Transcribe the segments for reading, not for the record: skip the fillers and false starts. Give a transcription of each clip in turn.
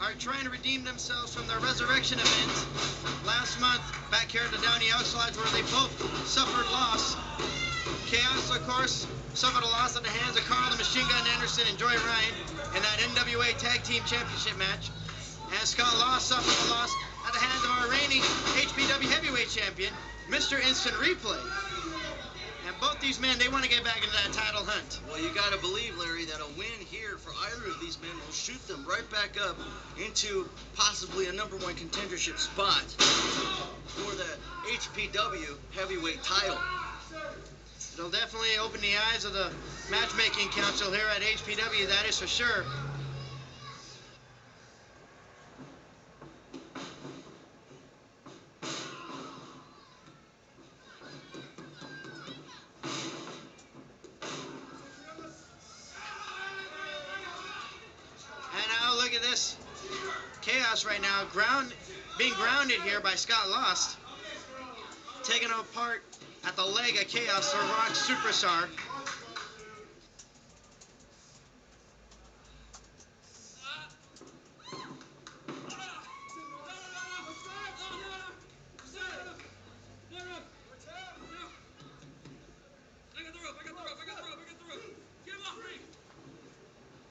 are trying to redeem themselves from their resurrection event last month back here at the Downey Outslides, where they both suffered loss. kAOs, of course, suffered a loss at the hands of Carl the Machine Gun Anderson and Joey Ryan in that NWA Tag Team Championship match. And Scott Law suffered a loss at the hands of our reigning HBW Heavyweight Champion, Mr. Instant Replay. And both these men, they want to get back into that title hunt. Well, you got to believe, Larry, that a win here for either of these men will shoot them right back up into possibly a #1 contendership spot for the HPW Heavyweight title. It'll definitely open the eyes of the matchmaking council here at HPW, that is for sure. Look at this. kAOs right now, being grounded here by Scott Lost. Taking apart at the leg of kAOs, the Rock Superstar.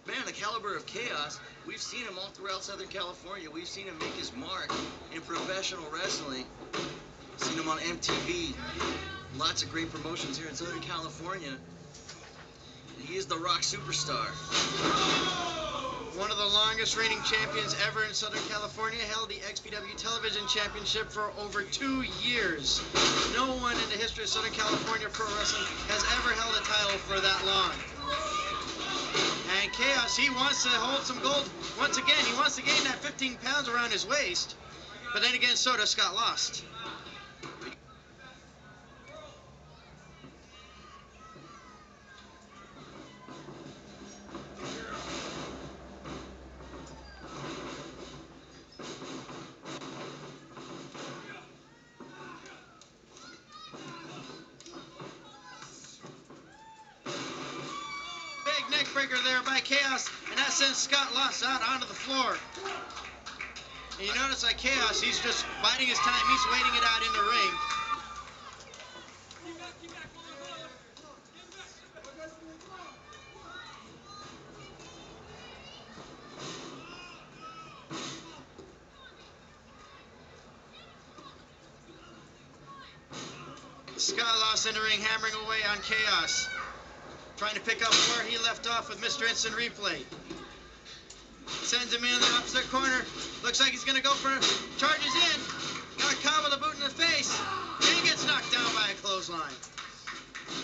Man, the caliber of kAOs, we've seen him all throughout Southern California. We've seen him make his mark in professional wrestling. Seen him on MTV. Lots of great promotions here in Southern California. And he is the Rock Superstar. One of the longest reigning champions ever in Southern California, held the XPW Television Championship for over 2 years. No one in the history of Southern California Pro Wrestling has ever held a title for that long. And kAOs, he wants to hold some gold. Once again, he wants to gain that 15 pounds around his waist. But then again, so does Scott Lost. Neck breaker there by kAOs, and that sends Scott Lost out onto the floor. And you notice that kAOs, he's just biding his time. He's waiting it out in the ring. Scott Lost in the ring, hammering away on kAOs. Trying to pick up where he left off with Mr. Instant Replay. Sends him in the opposite corner. Looks like he's going to go for charges in. Got caught with a boot in the face. And he gets knocked down by a clothesline.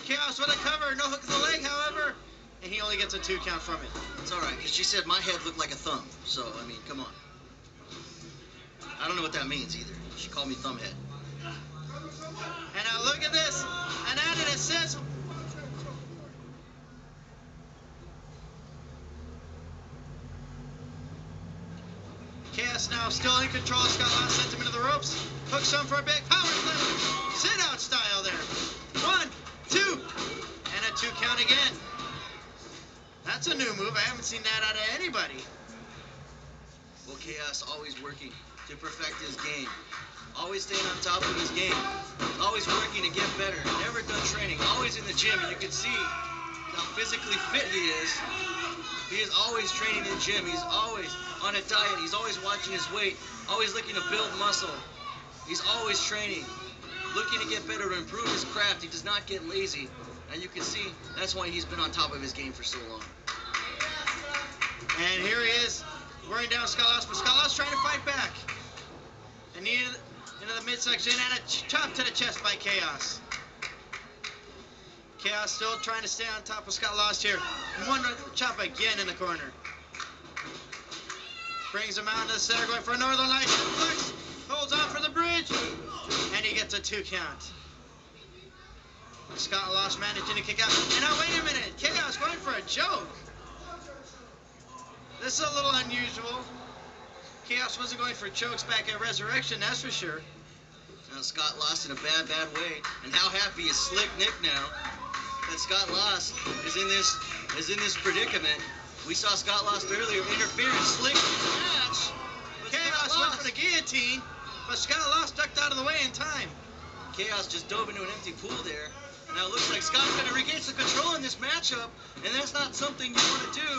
kAOs with a cover. No hook to the leg, however. And he only gets a 2 count from it. It's all right, because she said my head looked like a thumb. So, I mean, come on. I don't know what that means either. She called me thumbhead. And now look at this. An ad that says... kAOs now still in control. Scott Lost sends him into the ropes. Hooks him for a big power slam. Sit-out style there. 1, 2, and a 2 count again. That's a new move. I haven't seen that out of anybody. Well, kAOs always working to perfect his game. Always staying on top of his game. Always working to get better. Never done training. Always in the gym, and you can see how physically fit he is. He is always training in the gym. He's always on a diet. He's always watching his weight. Always looking to build muscle. He's always training. Looking to get better, to improve his craft. He does not get lazy. And you can see that's why he's been on top of his game for so long. And here he is, wearing down Scott Lost, but Scott Lost trying to fight back. And he into the midsection and a chop to the chest by kAOs. kAOs still trying to stay on top of Scott Lost here. One chop again in the corner. Brings him out to the center, going for a Northern Lights suplex. Holds on for the bridge. And he gets a 2 count. Scott Lost managing to kick out. And now wait a minute. kAOs going for a joke. This is a little unusual. kAOs wasn't going for chokes back at Resurrection, that's for sure. Now Scott Lost in a bad way. And how happy is Slick Nick now that Scott Lost is in this predicament. We saw Scott Lost earlier interfere in Slick Nick's match. guillotine, but Scott Lost ducked out of the way in time. kAOs just dove into an empty pool there. Now it looks like Scott's going to regain some control in this matchup, and that's not something you want to do.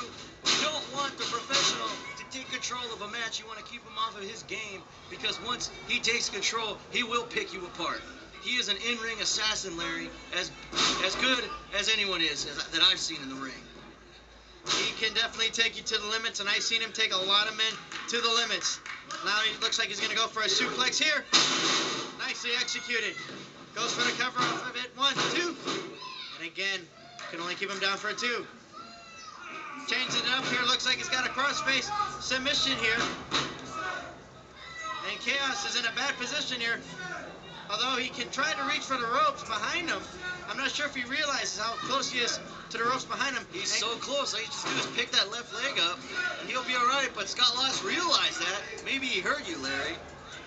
You don't want the professional to take control of a match. You want to keep him off of his game, because once he takes control, he will pick you apart. He is an in-ring assassin, Larry, as good as anyone is that I've seen in the ring. He can definitely take you to the limits, and I've seen him take a lot of men to the limits. Now he looks like he's going to go for a suplex here. Nicely executed. Goes for the cover off of it. 1, 2. And again, can only keep him down for a 2. Changing it up here. Looks like he's got a crossface submission here. And kAOs is in a bad position here. Although he can try to reach for the ropes behind him. I'm not sure if he realizes how close he is to the ropes behind him. He's so close. All he just do is pick that left leg up, and he'll be all right. But Scott Lost realized that. Maybe he heard you, Larry.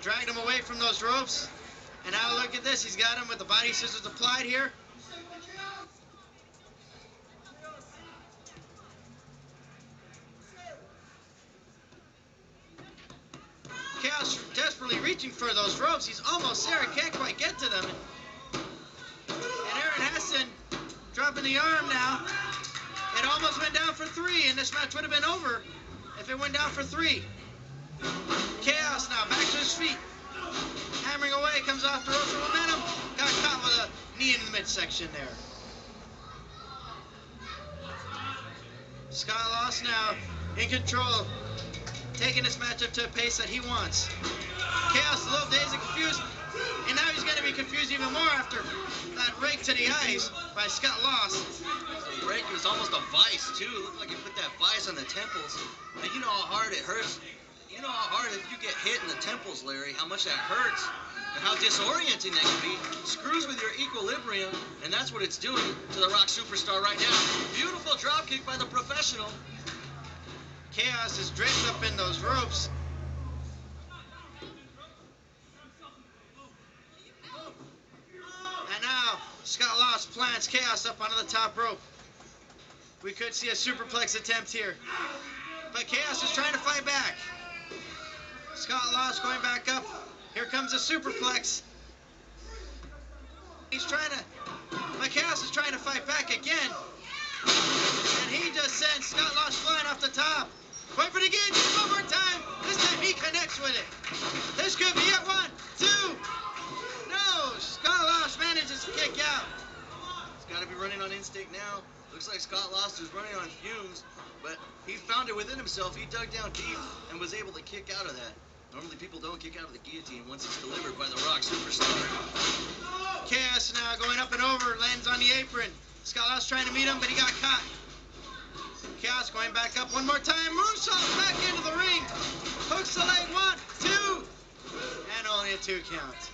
Dragged him away from those ropes. And now look at this. He's got him with the body scissors applied here. kAOs desperately reaching for those ropes. He's almost there. He can't quite get to them. And Aaron Hassan dropping the arm now. It almost went down for 3, and this match would have been over if it went down for 3. kAOs now back to his feet. Hammering away, comes off the ropes with momentum. Got caught with a knee in the midsection there. Scott Lost now in control, taking this matchup to a pace that he wants. kAOs a little dazed and confused, and now he's going to be confused even more after that rake to the eyes by Scott Lost. The rake was almost a vice, too. It looked like he put that vice on the temples. And you know how hard it hurts. You know how hard if you get hit in the temples, Larry, how much that hurts and how disorienting that can be. Screws with your equilibrium, and that's what it's doing to the Rock superstar right now. Beautiful dropkick by the professional. kAOs is draped up in those ropes. And now Scott Lost plants kAOs up onto the top rope. We could see a superplex attempt here. But kAOs is trying to fight back. Scott Lost going back up. Here comes a superplex. He's trying to... But kAOs is trying to fight back again. And he just sends Scott Lost flying off the top. Wait for the guillotine one more time. This time he connects with it. This could be it. 1, 2. No, Scott Lost manages to kick out. He's got to be running on instinct now. Looks like Scott Lost is running on fumes, but he found it within himself. He dug down deep and was able to kick out of that. Normally people don't kick out of the guillotine once it's delivered by the Rock superstar. kAOs now going up and over, lands on the apron. Scott Lost trying to meet him, but he got caught. kAOs going back up one more time. Moonsault back into the ring. Hooks the leg. 1, 2. And only a 2 count.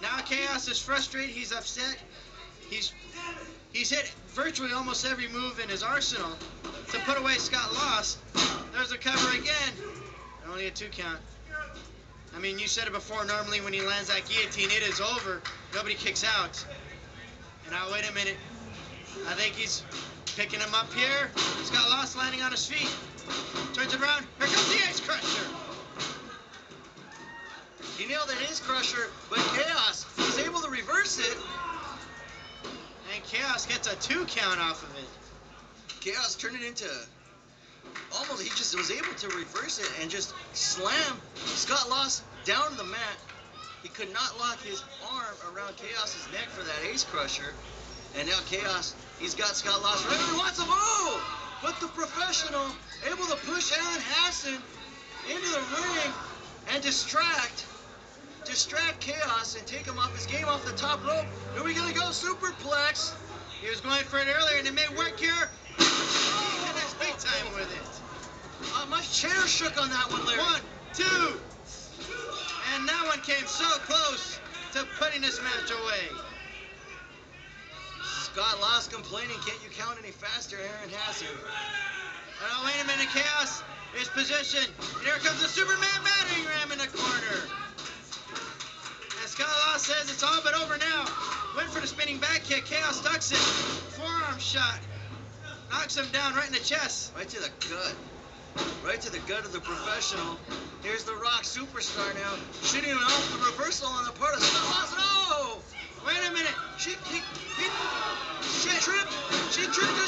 Now kAOs is frustrated. He's upset. He's hit virtually almost every move in his arsenal to put away Scott Lost. There's a cover again. Only a 2 count. I mean, you said it before. Normally when he lands that guillotine, it is over. Nobody kicks out. And now, wait a minute. I think he's picking him up here. Scott Lost landing on his feet. Turns it around. Here comes the Ace Crusher. He nailed an Ace Crusher, but kAOs was able to reverse it. And kAOs gets a 2 count off of it. kAOs turned it into... Almost, he just was able to reverse it and just slam Scott Lost down to the mat. He could not lock his arm around kAOs' neck for that Ace Crusher. And now kAOs, he's got Scott Lost wherever he wants him. Oh! But the professional able to push Aaron Hassan into the ring and distract kAOs and take him off his game off the top rope. Here we gonna go, superplex. He was going for it earlier, and it may work here. He connects big time with it. My chair shook on that one, Larry. 1, 2. And that one came so close to putting this match away. Scott Lost complaining, can't you count any faster, Aaron Hassan? Oh, wait a minute, kAOs is positioned. And here comes the Superman battering ram in the corner. And Scott Lost says it's all but over now. Went for the spinning back kick. kAOs ducks it. Forearm shot. Knocks him down right in the chest. Right to the gut. Right to the gut of the professional. Here's the Rock superstar now, shooting him off the reversal on the part of Santino. Wait a minute. She tripped. She tripped